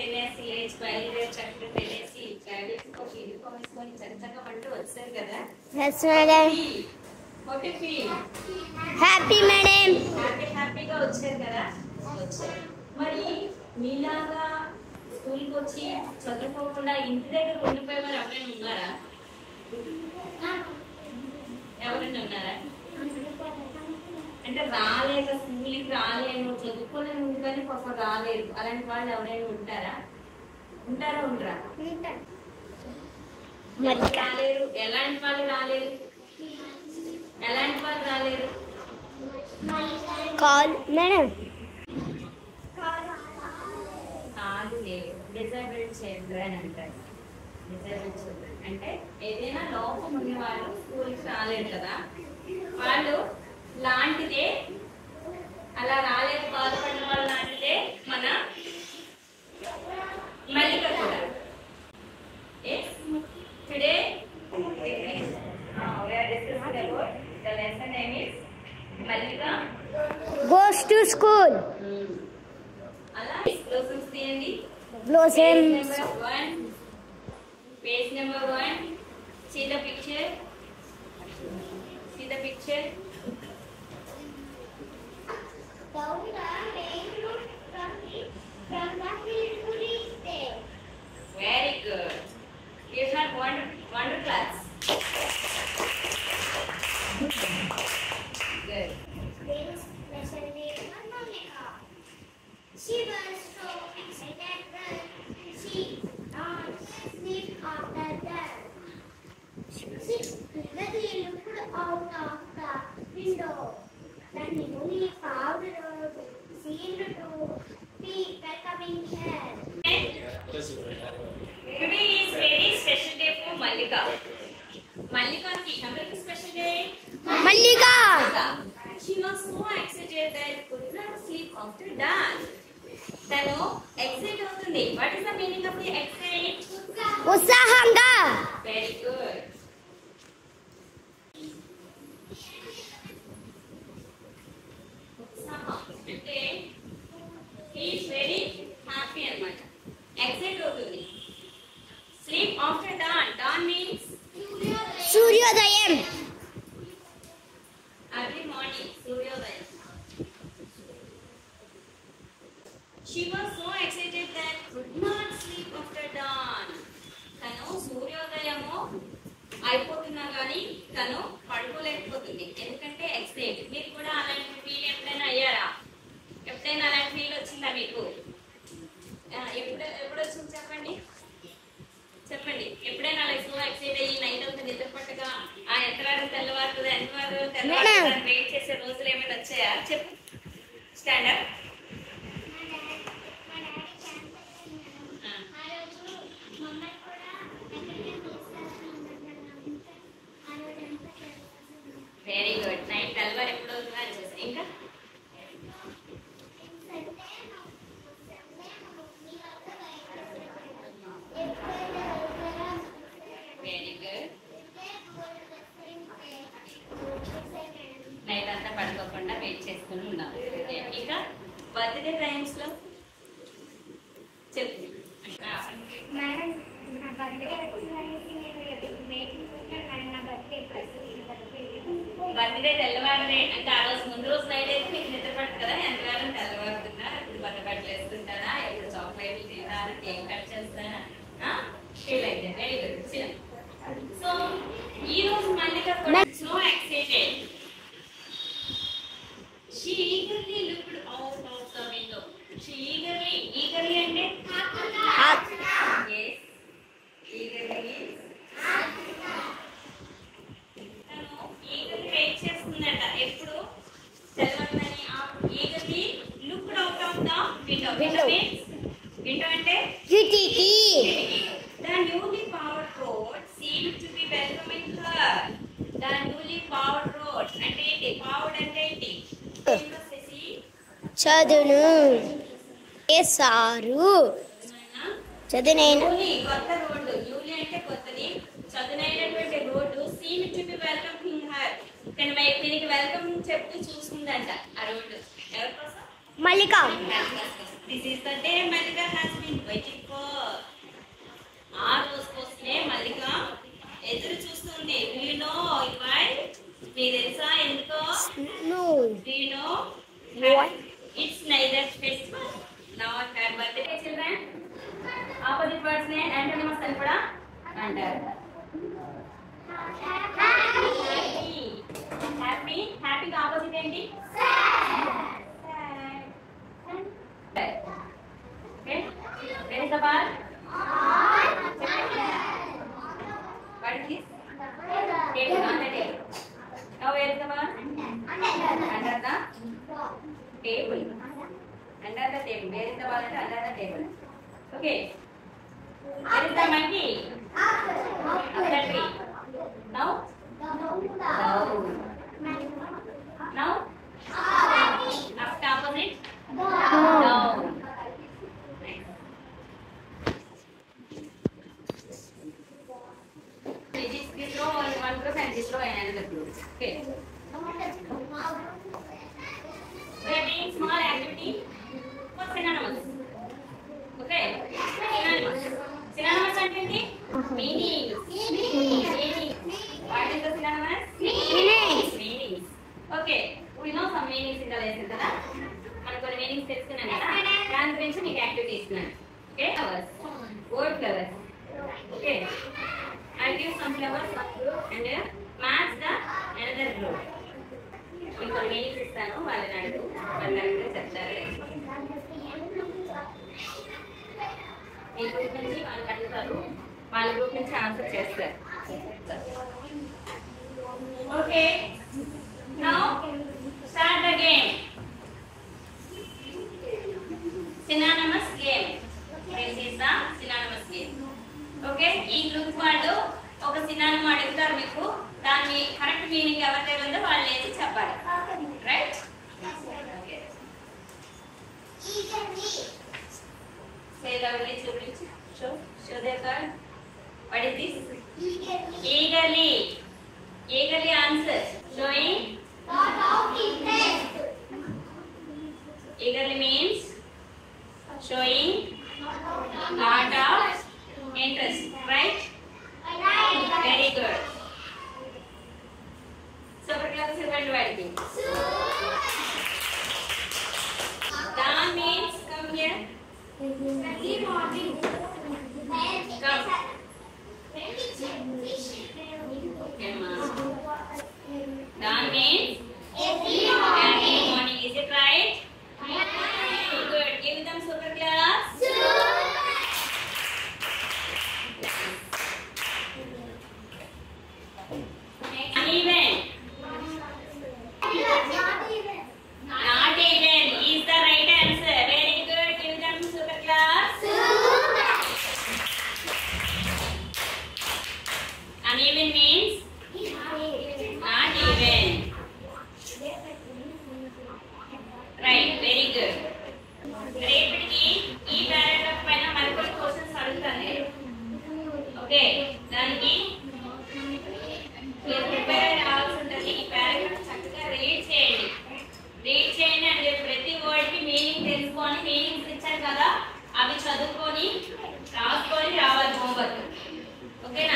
తినేసి బయలుదేరి చక్కగా తినేసి యూనిఫామ్ వేసుకొని చక్కగా పంటూ వచ్చారు కదా. Happy madam. హ్యాపీగా వచ్చారు కదా. వచ్చారు. మరి మీలాగా స్కూల్కి వచ్చి చదువుకోకుండా ఇంటి దగ్గర ఉండిపోయే వారు ఎవరైనా ఉన్నారా? ఎవరైనా ఉన్నారా? అంటే రాలేక స్కూల్కి రాలేను, చదువుకోలేను కానీ పాప రాలేదు, అలాంటి వాళ్ళు ఎవరైనా ఉంటారా? ఉంటారా? ఉండరా? రాలేరు. ఎలాంటి వాళ్ళు రాలేరు? ఎలాంటి వాళ్ళు రాలేరు? కాల్ మేడం కాదు లేదు, డిజేబుల్డ్ చిల్డ్రన్ అంటారు. డిజేబుల్డ్ చిల్డ్రన్ అంటే ఏదైనా లోపం ఉన్న వాళ్ళు స్కూల్కి రాలేరు కదా, వాళ్ళు లాంటిదే. అలా రాలేక బాధపడిన వాళ్ళు లాంటిదే మన మల్లిక కూడా. Today we are discussing about the lesson name is Mallika goes to school. అలా blossoms తీయండి. Blossoms. Page number 1. See the picture. See the picture. Down the main road from the hill to reach there. Very good. You have wonder class. Good. There is special name Mallika. She was so excited that she sleep after that. She eagerly looked out of the window. Then the newly paved road seemed to be becoming her. Today is very special day for Mallika. Mallika ki hamari special day. Mallika. She was so excited that could not sleep after that. తను excite అవుతుంది. What is the meaning of the excite? ఉత్సాహంగా. Very good. ఉత్సాహం అంటే he is very happy అన్నమాట. Excite అవుతుంది. Sleep after dawn. Dawn means సూర్యోదయం. early morning. Suryodaya. She was so excited that could not sleep after dawn. తను సూర్యోదయము అయిపోతున్నా కానీ తను పడుకోలేకపోతుంది, ఎందుకంటే ఎక్సైట్. మీరు కూడా అలాంటి ఫీల్ ఎప్పుడైనా అయ్యారా? ఎప్పుడైనా అలాంటి ఫీల్ వచ్చిందా మీకు? ఎప్పుడు వచ్చింది చెప్పండి. చెప్పండి, ఎప్పుడైనా అలా సో ఎక్సైట్ అయ్యి నైట్ అంతా నిద్ర పట్టగా ఆ ఎంతవారం తెల్లవారుతుంది ఎంతవారం తెల్లవారు వెయిట్ చేసే రోజులు ఏమైనా వచ్చాయా? చెప్పు. స్టాండప్. Very good. నైట్ తెల్లవారు ఎప్పుడు అవుతుందా అని చేసా. ఇంకా వెరీ గుడ్. నైట్ అంతా పడుకోకుండా వెయిట్ చేసుకుని ఉన్నాం. ఇంకా బర్త్డే టైమ్స్ లో చెప్పు. మేడం నా బర్త్డే వచ్చిందనేసి నేను వెయిట్ చేస్తున్నాను. నా బర్త్డే బర్త్డే తెల్లవారునే అంటే ఆ రోజు ముందు రోజు నైట్ అయితే మీకు నిద్ర పట్టు కదా, ఎంతకాలం తెల్లవారుతుందా, ఇప్పుడు కొత్త బట్టలు వేసుకుంటారా, ఇప్పుడు చాక్లెట్లు తింటారా, కేక్ కట్ చేస్తారా, ఫీల్ అయితే. Very good. సో ఈ రోజు మల్లిక కూడా so excited. She eagerly looked out of the window. She eagerly అంటే yes, eagerly తను eagerly వెయిట్ చేస్తుందట. ఎప్పుడు తెల్లవారులని eagerly looked out of the window. Window అంటే కిటికీ. The newly paved road seemed to be welcoming her. The newly paved road అంటే ఏంటి? Paved అంటే ఏంటి? చదును చేశారు. చదునైన కొత్త రోడ్డు. న్యూలీ అంటే కొత్తది, చదునైనటువంటి road. Seem to be welcoming her. దీనికి వెల్కమ్ చెప్తూ చూస్తుందంట ఆ రోడ్డు. ఎవరి కోసం? Malika. This is the day Malika has been waiting for. ఆ రోజు కోసమే మల్లిక ఎదురు చూస్తుంది. Do you know why? మీకు తెలుసా ఎందుకో? No. Do you know? What? It's neither festival nor her birthday. Children, opposite words ne antonyms అని కూడా అంటారు. Happy. Happy. Happy కి opposite ఏంటి? Sad. Okay. Where is the ball? What is this? Table, on the table. Now where is the ball? Under the table. Under the table. Where is the ball? Under the table. Okay. Where is the monkey? Up the tree. Now? Down. Now? Up opposite? Down. This row in one group and this row in another group. Okay. We are doing small activity for synonyms. Okay. Synonyms. Synonyms అంటే ఏంటి? Meanings. What is the synonyms? Meanings. Okay. We know some meanings in the lesson కదా. మనకు కొన్ని meanings తెలుసుకున్నాం కదా. దాని గురించి మీకు యాక్టివిటీ ఇస్తున్నాను. Okay. Flowers. Word flowers. Okay. I'll give some flowers and match the another group. ఇంకో meanings ఇస్తాను వాళ్ళని అడుగు వాళ్ళు అడిగితే చెప్తారు. ఈ గ్రూప్ నుంచి వాళ్ళు అడుగుతారు వాళ్ళ గ్రూప్ నుంచి ఆన్సర్ చేస్తారు. Okay now start the game. Synonymous game. This is the synonymous game. Okay ఈ గ్రూప్ వాళ్ళు ఒక సినానిమ్ అడుగుతారు మీకు దాన్ని కరెక్ట్ మీనింగ్ ఎవరి దగ్గర ఉందో వాళ్ళు ఏది చెప్పాలి. రైట్? Say loudly చూపించి show their card. What is this? Eagerly. Eagerly answer. Showing eagerly means showing lot of interest, right? Very good. Super class silver dividing. Down means come here. Come. Okay, ma. Down means early morning. Is it right? Good. Give them super class. Uneven. Not even is the right answer. Very good. Give them super class. Uneven means not even. Right. Very good. రేపటికి ఈ paragraph పైన మరికొన్ని questions అడుగుతాను. Okay దానికి మీరు prepare అయి రావాల్సి ఉంటుంది. ఈ పారాగ్రాఫ్ చక్కగా రీడ్ చేయండి. రీడ్ చేయండి అంటే ప్రతి వర్డ్ కి మీనింగ్ తెలుసుకొని మీనింగ్స్ ఇచ్చారు కదా అవి చదువుకొని రాసుకొని రావాలి హోంవర్క్. ఓకేనా?